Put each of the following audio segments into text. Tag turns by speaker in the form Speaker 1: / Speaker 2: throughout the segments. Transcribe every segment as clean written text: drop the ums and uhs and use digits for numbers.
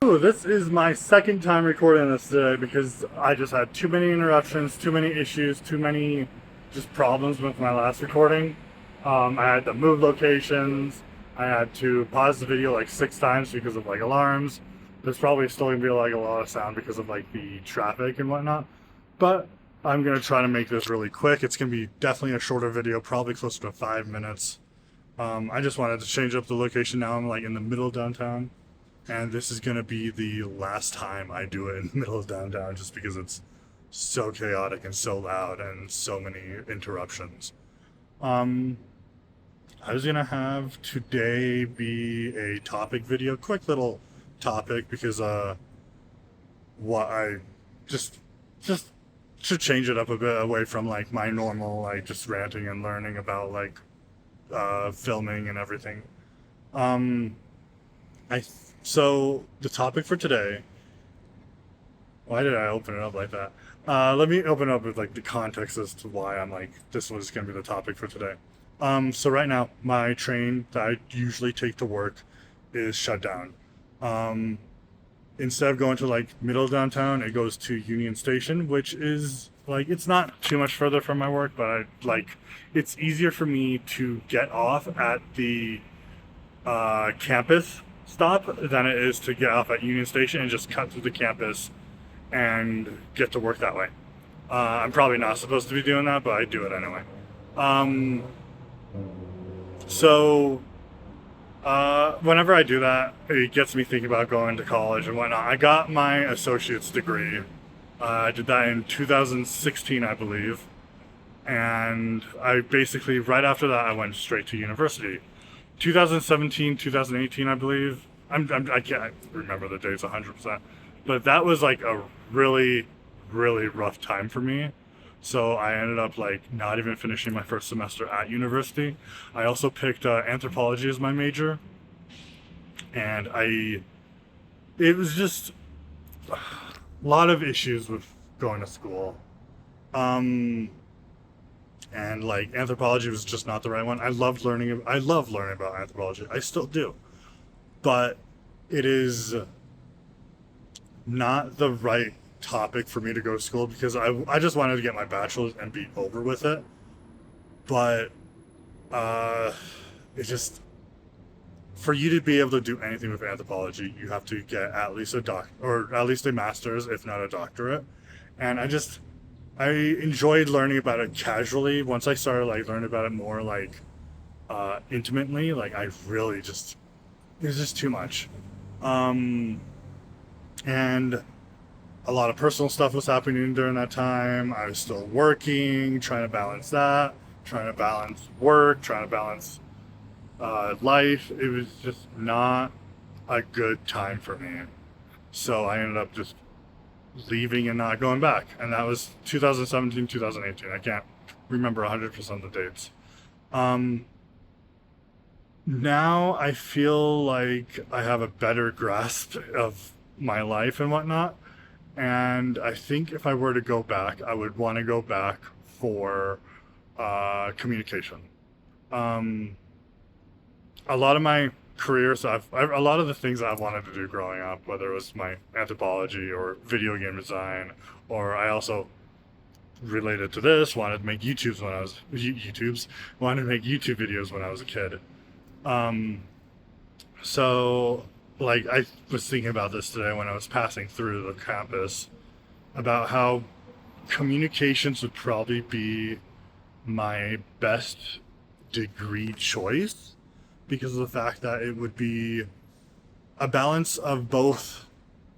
Speaker 1: Ooh, this is my second time recording this today because I just had too many interruptions, too many issues, too many just problems with my last recording. I had to move locations. I had to pause the video like 6 times because of like alarms. There's probably still gonna be like a lot of sound because of like the traffic and whatnot. But I'm gonna try to make this really quick. It's gonna be definitely a shorter video, probably closer to 5 minutes. I just wanted to change up the location. Now I'm like in the middle of downtown. And this is going to be the last time I do it in the middle of downtown just because it's so chaotic and so loud and so many interruptions. I was going to have today be a topic video, quick little topic because what I just should change it up a bit away from like my normal like just ranting and learning about like filming and everything. So the topic for today. Why did I open it up like that? Let me open up with like the context as to why I'm like this was going to be the topic for today. So right now my train that I usually take to work is shut down. Instead of going to like middle of downtown, it goes to Union Station, which is like it's not too much further from my work, but it's easier for me to get off at the campus stop than it is to get off at Union Station and just cut through the campus and get to work that way. I'm probably not supposed to be doing that, but I do it anyway. So whenever I do that, it gets me thinking about going to college and whatnot. I got my associate's degree. I did that in 2016, I believe. And I basically, right after that, I went straight to university. 2017, 2018, I believe. I can't remember the dates 100%, but that was like a really, really rough time for me. So I ended up like not even finishing my first semester at university. I also picked anthropology as my major, and it was just a lot of issues with going to school. And like anthropology was just not the right one. I love learning about anthropology. I still do. But it is not the right topic for me to go to school because I just wanted to get my bachelor's and be over with it. But it just for you to be able to do anything with anthropology, you have to get at least at least a master's, if not a doctorate. And I enjoyed learning about it casually. Once I started like learning about it more like intimately, like I really it was just too much. And a lot of personal stuff was happening during that time. I was still working, trying to balance that, trying to balance work, trying to balance life. It was just not a good time for me. So I ended up just leaving and not going back, and that was 2017, 2018. I can't remember 100% of the dates. Now I feel like I have a better grasp of my life and whatnot, and I think if I were to go back, I would want to go back for communication. A lot of my careers, a lot of the things that I wanted to do growing up, whether it was my anthropology or video game design, or I also related to this wanted to make wanted to make YouTube videos when I was a kid. So like I was thinking about this today when I was passing through the campus about how communications would probably be my best degree choice because of the fact that it would be a balance of both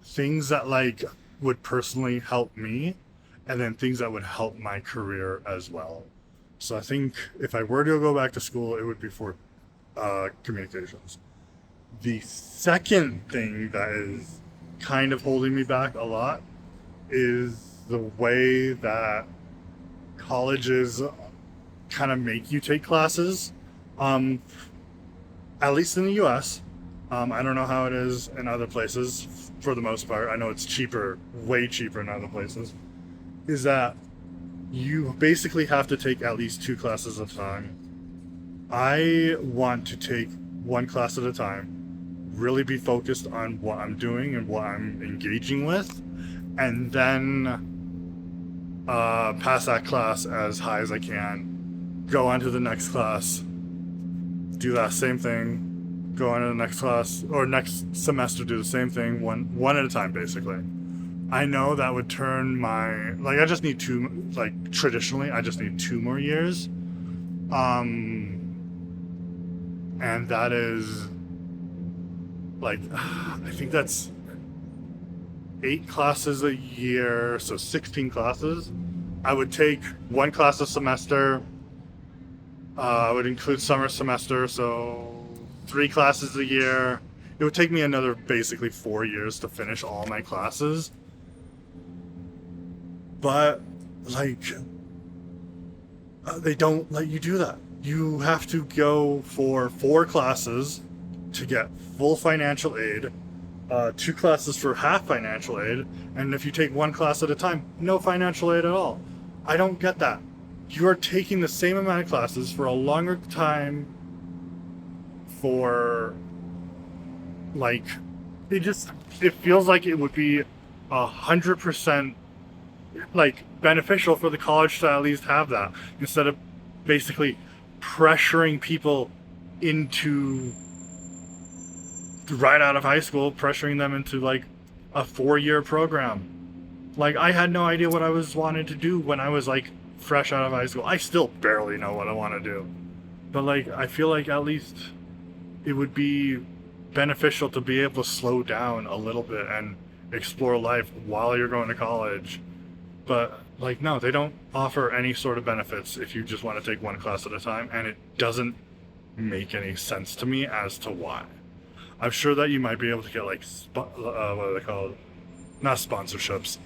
Speaker 1: things that like would personally help me and then things that would help my career as well. So I think if I were to go back to school, it would be for communications. The second thing that is kind of holding me back a lot is the way that colleges kind of make you take classes. At least in the US. I don't know how it is in other places for the most part. I know it's cheaper, way cheaper in other places. Is that you basically have to take at least 2 classes at a time. I want to take 1 class at a time, really be focused on what I'm doing and what I'm engaging with, and then pass that class as high as I can, go on to the next class, do that same thing, go on to the next class, or next semester do the same thing, one at a time, basically. I know that would turn my, like, I just need traditionally, I just need 2 more years. And that is, like, I think that's 8 classes a year, so 16 classes. I would take 1 class a semester. I would include summer semester, so 3 classes a year. It would take me another basically 4 years to finish all my classes. But, like, they don't let you do that. You have to go for 4 classes to get full financial aid, 2 classes for half financial aid, and if you take 1 class at a time, no financial aid at all. I don't get that. You are taking the same amount of classes for a longer time for, like, it feels like it would be 100% like beneficial for the college to at least have that, instead of basically pressuring people into right out of high school, pressuring them into like a 4-year program. Like, I had no idea what I was wanting to do when I was like fresh out of high school. I still barely know what I want to do, but like, I feel like at least it would be beneficial to be able to slow down a little bit and explore life while you're going to college. But, like, no, they don't offer any sort of benefits if you just want to take 1 class at a time, and it doesn't make any sense to me as to why. I'm sure that you might be able to get, like, what are they called? Not sponsorships.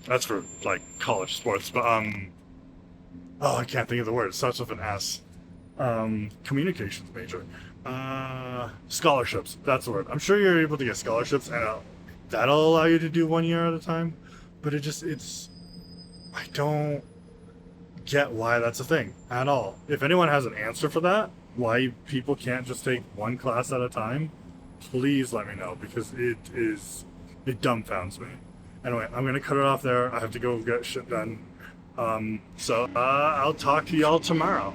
Speaker 1: That's for, like, college sports, but, I can't think of the word. It starts with an S. Communications major. Scholarships. That's the word. I'm sure you're able to get scholarships, and that'll allow you to do 1 year at a time. But I don't get why that's a thing at all. If anyone has an answer for that, why people can't just take 1 class at a time, please let me know, because it dumbfounds me. Anyway, I'm gonna cut it off there. I have to go get shit done. So I'll talk to y'all tomorrow.